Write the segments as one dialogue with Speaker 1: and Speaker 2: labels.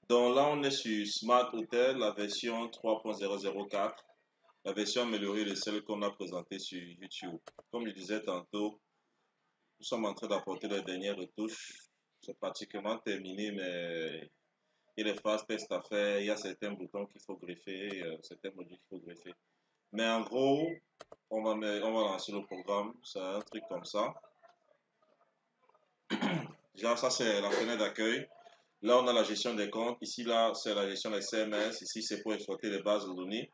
Speaker 1: Donc là, on est sur Smart Hotel, la version 3.004, la version améliorée de celle qu'on a présentée sur YouTube. Comme je disais tantôt, nous sommes en train d'apporter les dernières retouches. C'est pratiquement terminé, mais il y a des phases test à faire, il y a certains boutons qu'il faut greffer, certains modules qu'il faut greffer. Mais en gros, on va lancer le programme, c'est un truc comme ça. Déjà, ça c'est la fenêtre d'accueil. Là, on a la gestion des comptes. Ici, là, c'est la gestion des CMS. Ici, c'est pour exploiter les bases de données.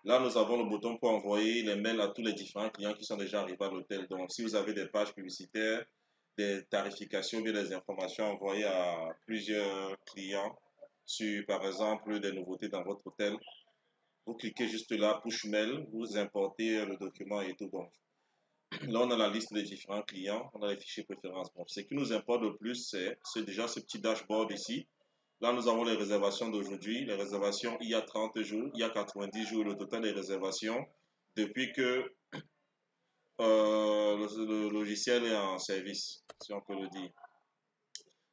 Speaker 1: Là, nous avons le bouton pour envoyer les mails à tous les différents clients qui sont déjà arrivés à l'hôtel. Donc, si vous avez des pages publicitaires, des tarifications, bien des informations envoyées à plusieurs clients sur, par exemple, des nouveautés dans votre hôtel, vous cliquez juste là, push mail, vous importez le document et tout. Bon, là, on a la liste des différents clients, on a les fichiers préférences. Bon, ce qui nous importe le plus, c'est déjà ce petit dashboard ici. Là, nous avons les réservations d'aujourd'hui, les réservations il y a 30 jours, il y a 90 jours, le total des réservations depuis que le logiciel est en service, si on peut le dire.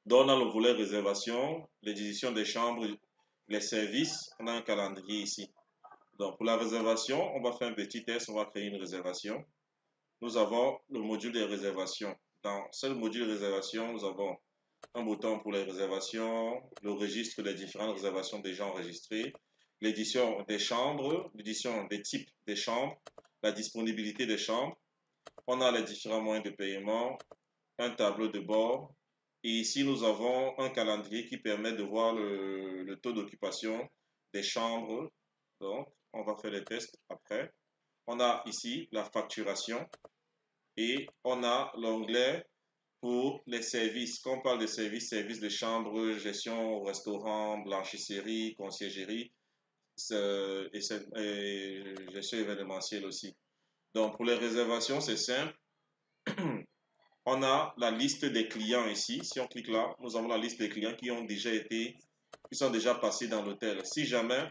Speaker 1: Donc, on a le volet réservation, l'édition des chambres, les services, on a un calendrier ici. Donc, pour la réservation, on va faire un petit test, on va créer une réservation. Nous avons le module des réservations. Dans ce module de réservation, nous avons un bouton pour les réservations, le registre des différentes réservations déjà enregistrées, l'édition des chambres, l'édition des types des chambres, la disponibilité des chambres. On a les différents moyens de paiement, un tableau de bord. Et ici, nous avons un calendrier qui permet de voir le taux d'occupation des chambres. Donc, on va faire les tests après. On a ici la facturation et on a l'onglet pour les services. Quand on parle de services, services de chambre, gestion, restaurant, blanchisserie, conciergerie et gestion événementielle aussi. Donc, pour les réservations, c'est simple. On a la liste des clients ici. Si on clique là, nous avons la liste des clients qui sont déjà passés dans l'hôtel. Si jamais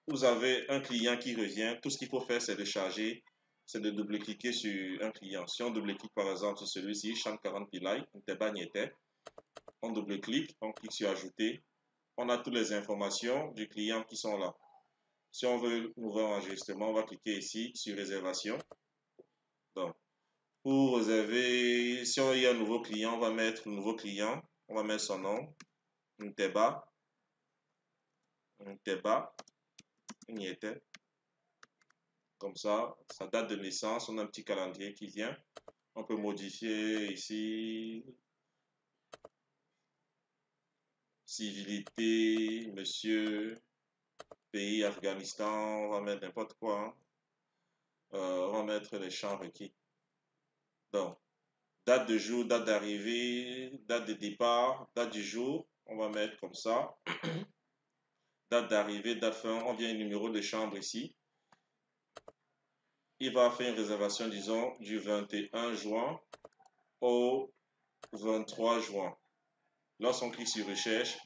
Speaker 1: vous avez un client qui revient, tout ce qu'il faut faire, c'est de charger, c'est de double-cliquer sur un client. Si on double-clique par exemple sur celui-ci, Cham 40 Pilai, Nteba Niete, on double-clique, on clique sur ajouter. On a toutes les informations du client qui sont là. Si on veut ouvrir un enregistrement, on va cliquer ici sur réservation. Donc, pour réserver, si on y a un nouveau client, on va mettre le nouveau client, on va mettre son nom, Nteba, Niete. Comme ça, sa date de naissance, on a un petit calendrier qui vient. On peut modifier ici, civilité, monsieur, pays, Afghanistan, on va mettre n'importe quoi. Hein. On va mettre les champs requis. Donc, date de jour, date d'arrivée, date de départ, date du jour, on va mettre comme ça. Date d'arrivée, date fin, on vient un numéro de chambre ici. Il va faire une réservation, disons, du 21 juin au 23 juin. Lorsqu'on clique sur recherche,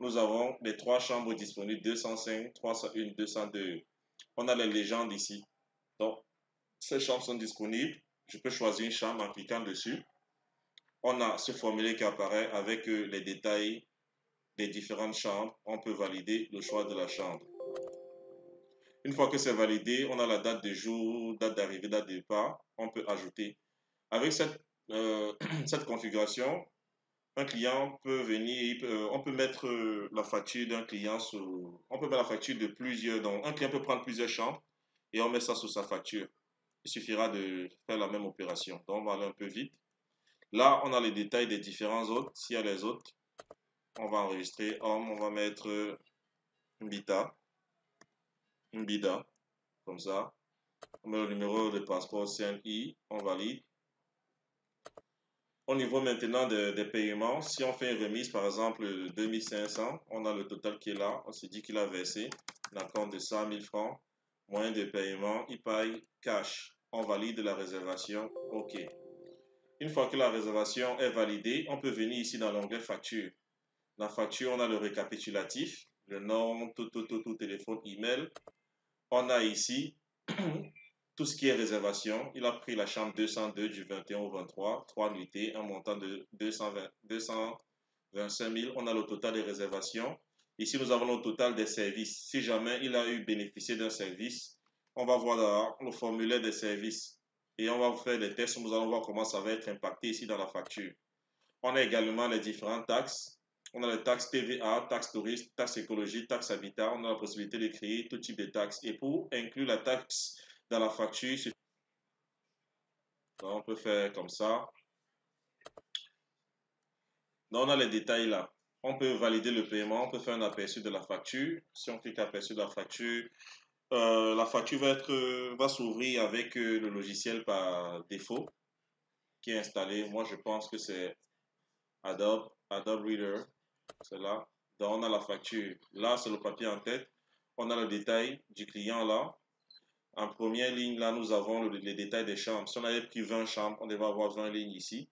Speaker 1: nous avons les trois chambres disponibles, 205, 301, 202. On a les légendes ici. Donc, ces chambres sont disponibles. Je peux choisir une chambre en cliquant dessus. On a ce formulaire qui apparaît avec les détails des différentes chambres. On peut valider le choix de la chambre. Une fois que c'est validé, on a la date de jour, date d'arrivée, date de départ. On peut ajouter. Avec cette configuration, un client peut venir, on peut mettre la facture d'un client on peut mettre la facture de plusieurs, donc un client peut prendre plusieurs chambres et on met ça sur sa facture. Il suffira de faire la même opération. Donc on va aller un peu vite. Là, on a les détails des différents hôtes. S'il y a les hôtes, on va enregistrer homme, on va mettre Mbita, Mbida, comme ça. On met le numéro de passeport CNI, on valide. Au niveau maintenant des paiements, si on fait une remise, par exemple, de 2500, on a le total qui est là. On se dit qu'il a versé un compte de 100 000 francs. Moyen de paiement, il paye cash. On valide la réservation. OK. Une fois que la réservation est validée, on peut venir ici dans l'onglet facture. Dans facture, on a le récapitulatif, le nom, tout, téléphone, email. On a ici tout ce qui est réservation. Il a pris la chambre 202 du 21 au 23, 3 nuitées, un montant de 225 000. On a le total des réservations. Ici, nous avons le total des services. Si jamais il a eu bénéficié d'un service, on va voir dans le formulaire des services et on va faire des tests. Nous allons voir comment ça va être impacté ici dans la facture. On a également les différentes taxes. On a les taxes TVA, taxes touristes, taxes écologiques, taxes habitat. On a la possibilité de créer tout type de taxes. Et pour inclure la taxe dans la facture, on peut faire comme ça. Donc, on a les détails là. On peut valider le paiement, on peut faire un aperçu de la facture. Si on clique aperçu de la facture va s'ouvrir avec le logiciel par défaut qui est installé. Moi, je pense que c'est Adobe Reader. C'est là. Donc, on a la facture. Là, c'est le papier en tête. On a le détail du client là. En première ligne, là, nous avons les détails des chambres. Si on avait pris 20 chambres, on devait avoir 20 lignes ici.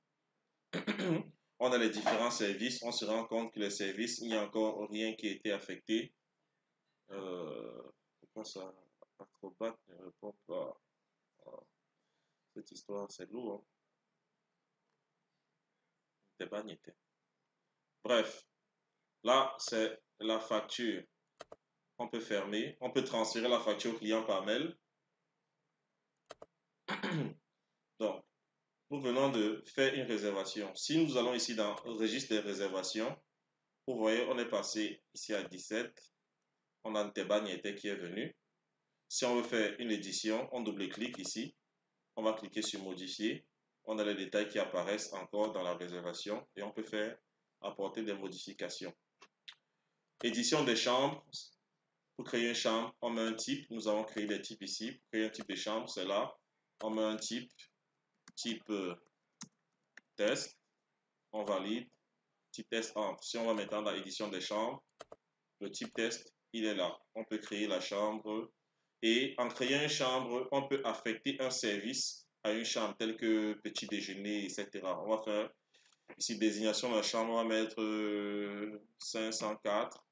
Speaker 1: On a les différents services. On se rend compte que les services, il n'y a encore rien qui a été affecté. Pourquoi ça? Acrobat ne répond pas. Cette histoire, c'est lourd. Hein? Bref, là, c'est la facture. On peut fermer. On peut transférer la facture au client par mail. Donc, nous venons de faire une réservation. Si nous allons ici dans le registre des réservations, vous voyez, on est passé ici à 17. On a Nteba Niete qui est venu. Si on veut faire une édition, on double-clique ici. On va cliquer sur modifier. On a les détails qui apparaissent encore dans la réservation et on peut faire apporter des modifications. Édition des chambres. Pour créer une chambre, on met un type. Nous avons créé des types ici. Pour créer un type de chambre, c'est là. On met un type test. On valide. Type test entre. Si on va maintenant dans l'édition des chambres, le type test, il est là. On peut créer la chambre. Et en créant une chambre, on peut affecter un service à une chambre, tel que petit déjeuner, etc. On va faire ici désignation de la chambre, on va mettre 504.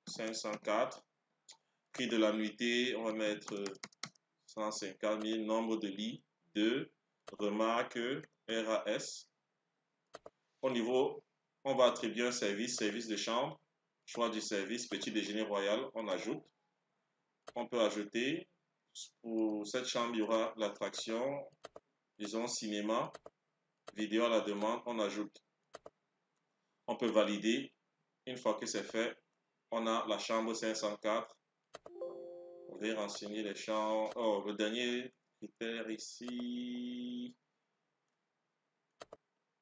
Speaker 1: 504. Prix de la nuitée, on va mettre 150 000. Nombre de lits, 2. Remarque, RAS. Au niveau, on va attribuer un service, service de chambre. Choix du service, petit déjeuner royal, on ajoute. On peut ajouter, pour cette chambre, il y aura l'attraction, disons cinéma, vidéo à la demande, on ajoute. On peut valider. Une fois que c'est fait, on a la chambre 504. On va renseigner les chambres. Oh, le dernier critère ici.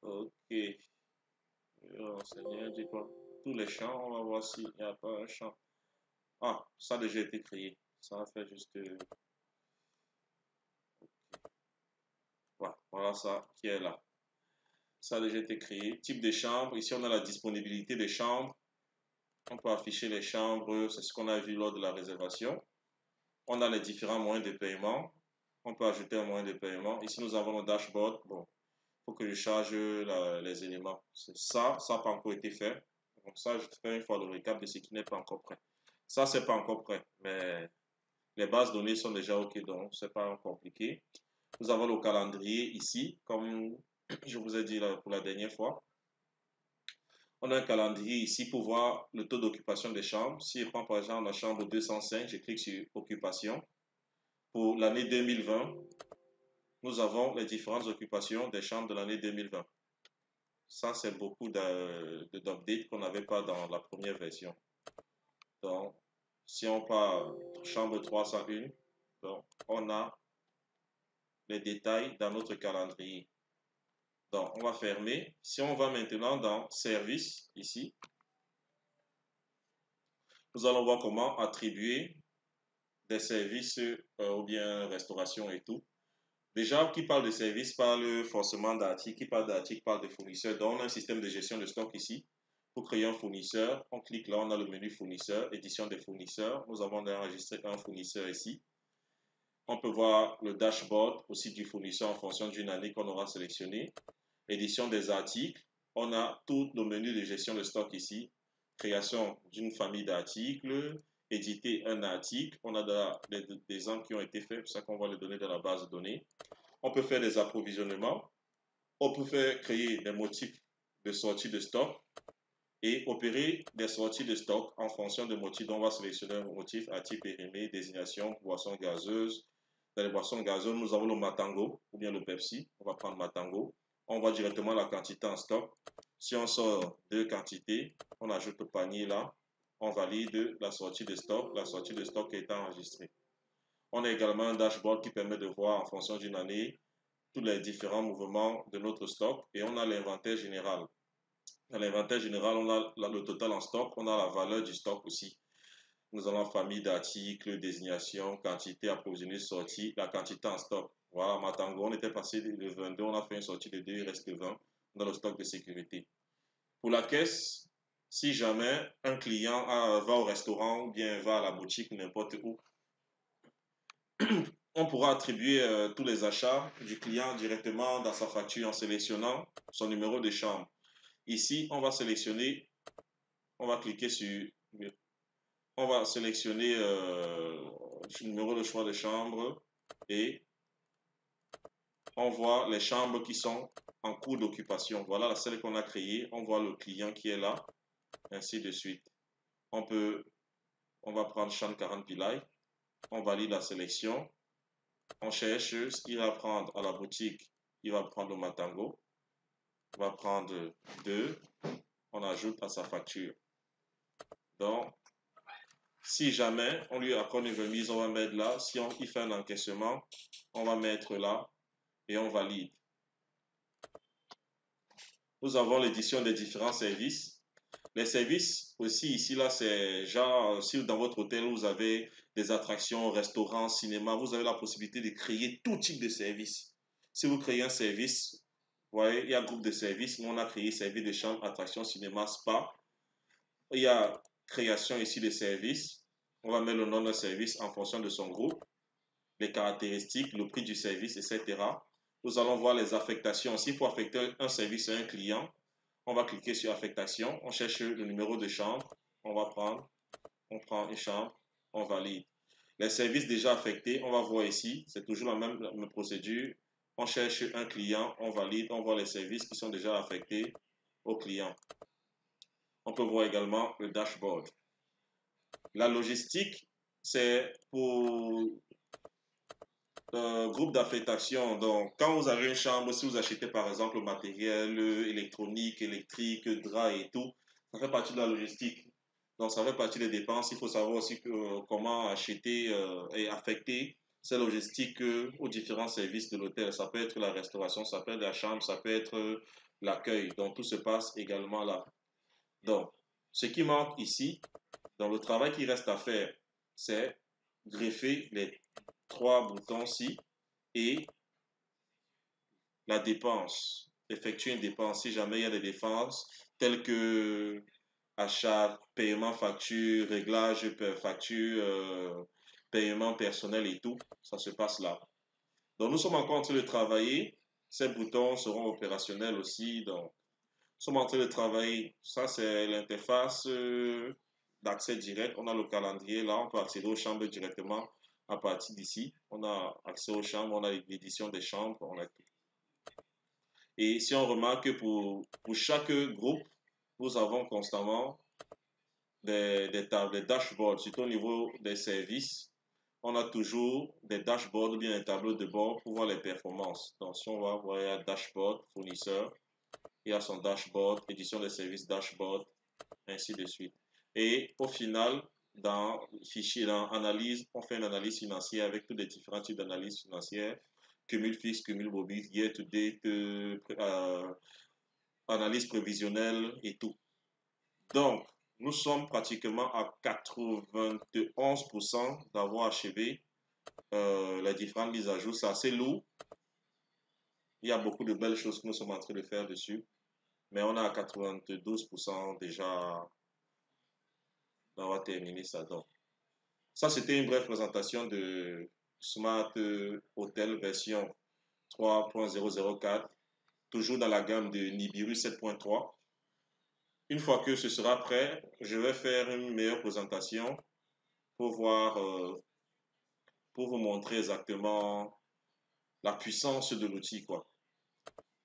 Speaker 1: Ok. Renseigner, dit quoi? Tous les champs, on va voir s'il n'y a pas un champ. Ah, ça a déjà été créé. Ça va faire juste... Voilà ça qui est là. Ça a déjà été créé. Type de chambre. Ici, on a la disponibilité des chambres. On peut afficher les chambres. C'est ce qu'on a vu lors de la réservation. On a les différents moyens de paiement. On peut ajouter un moyen de paiement. Ici, nous avons le dashboard. Bon, il faut que je charge les éléments. Ça n'a pas encore été fait. Donc ça, je fais une fois le récap de ce qui n'est pas encore prêt. Ça, c'est pas encore prêt, mais les bases de données sont déjà OK, donc c'est pas compliqué. Nous avons le calendrier ici, comme je vous ai dit là, pour la dernière fois. On a un calendrier ici pour voir le taux d'occupation des chambres. Si je prends par exemple la chambre 205, je clique sur occupation. Pour l'année 2020, nous avons les différentes occupations des chambres de l'année 2020. Ça, c'est beaucoup d'updates qu'on n'avait pas dans la première version. Donc, si on part chambre 301, donc, on a les détails dans notre calendrier. Donc, on va fermer. Si on va maintenant dans service, ici, nous allons voir comment attribuer des services ou bien restauration et tout. Déjà, qui parle de service parle forcément d'articles, qui parle d'articles parle de fournisseurs. Donc, on a un système de gestion de stock ici. Pour créer un fournisseur, on clique là, on a le menu fournisseur, édition des fournisseurs. Nous avons enregistré un fournisseur ici. On peut voir le dashboard aussi du fournisseur en fonction d'une année qu'on aura sélectionné. Édition des articles. On a tout le menu de gestion de stock ici. Création d'une famille d'articles. Éditer un article. On a des exemples qui ont été faits, c'est pour ça qu'on va les donner dans la base de données. On peut faire des approvisionnements. On peut créer des motifs de sortie de stock. et opérer des sorties de stock en fonction de motifs. Donc, on va sélectionner un motif à type périmé, désignation, boisson gazeuse. Dans les boissons gazeuses, nous avons le Matango ou bien le Pepsi. On va prendre Matango. On voit directement la quantité en stock. Si on sort deux quantités, on ajoute le panier là. On valide la sortie de stock. La sortie de stock est enregistrée. On a également un dashboard qui permet de voir en fonction d'une année tous les différents mouvements de notre stock et on a l'inventaire général. Dans l'inventaire général, on a le total en stock, on a la valeur du stock aussi. Nous avons famille d'articles, désignation, quantité approvisionnée, sortie, la quantité en stock. Voilà, Matango, on était passé de 22, on a fait une sortie de 2, il reste 20 dans le stock de sécurité. Pour la caisse, si jamais un client va au restaurant ou bien va à la boutique, n'importe où, on pourra attribuer tous les achats du client directement dans sa facture en sélectionnant son numéro de chambre. Ici, on va sélectionner, on va cliquer sur, on va sélectionner le numéro de choix de chambre et on voit les chambres qui sont en cours d'occupation. Voilà celle qu'on a créée, on voit le client qui est là, ainsi de suite. On va prendre chambre 40 Pilai, on valide la sélection, on cherche ce qu'il va prendre à la boutique, il va prendre le Matango, on va prendre 2, on ajoute à sa facture. Donc, si jamais on lui accorde une remise, on va mettre là. Si il fait un encaissement, on va mettre là et on valide. Nous avons l'édition des différents services. Les services aussi ici, là, c'est genre, si dans votre hôtel, vous avez des attractions, restaurants, cinéma, vous avez la possibilité de créer tout type de service. Si vous créez un service, vous voyez, il y a un groupe de services. Nous, on a créé service de chambre, attraction, cinéma, spa. Il y a création ici de services. On va mettre le nom d'un service en fonction de son groupe, les caractéristiques, le prix du service, etc. Nous allons voir les affectations. S'il faut affecter un service à un client, on va cliquer sur affectation, on cherche le numéro de chambre, on prend une chambre, on valide. Les services déjà affectés, on va voir ici, c'est toujours la même procédure. On cherche un client, on valide, on voit les services qui sont déjà affectés au client. On peut voir également le dashboard. La logistique, c'est pour groupe d'affectation. Donc, quand vous avez une chambre, si vous achetez par exemple le matériel électronique, électrique, drap et tout, ça fait partie de la logistique. Donc, ça fait partie des dépenses. Il faut savoir aussi comment acheter et affecter ces logistiques aux différents services de l'hôtel. Ça peut être la restauration, ça peut être la chambre, ça peut être l'accueil. Donc, tout se passe également là. Donc, ce qui manque ici, dans le travail qui reste à faire, c'est greffer les 3 boutons-ci et la dépense. Effectuer une dépense si jamais il y a des dépenses telles que achat, paiement, facture, réglage, facture, paiement personnel et tout. Ça se passe là. Donc nous sommes encore en train de travailler. Ces boutons seront opérationnels aussi. Donc nous sommes en train de travailler. Ça c'est l'interface d'accès direct. On a le calendrier là. On peut accéder aux chambres directement à partir d'ici. On a accès aux chambres. On a l'édition des chambres. On a tout. Et si on remarque que pour chaque groupe, nous avons constamment des dashboards, surtout au niveau des services. On a toujours des dashboards ou bien des tableaux de bord pour voir les performances. Donc, si on va voir, il y a dashboard, fournisseur, il y a son dashboard, édition des services dashboard, ainsi de suite. Et au final, dans le fichier, dans analyse, on fait une analyse financière avec tous les différents types d'analyse financière, cumul fixe, cumul mobile, year to date, analyse prévisionnelle et tout. Donc, nous sommes pratiquement à 91% d'avoir achevé les différentes mises à jour. C'est assez lourd. Il y a beaucoup de belles choses que nous sommes en train de faire dessus. Mais on a à 92% déjà d'avoir terminé ça. Donc, ça, c'était une brève présentation de Smart Hotel version 3.004, toujours dans la gamme de Nibiru 7.3. Une fois que ce sera prêt, je vais faire une meilleure présentation pour voir, pour vous montrer exactement la puissance de l'outil, quoi.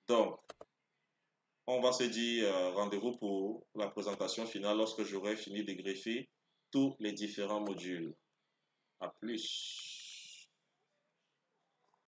Speaker 1: Donc, On va se dire rendez-vous pour la présentation finale lorsque j'aurai fini de greffer tous les différents modules. À plus.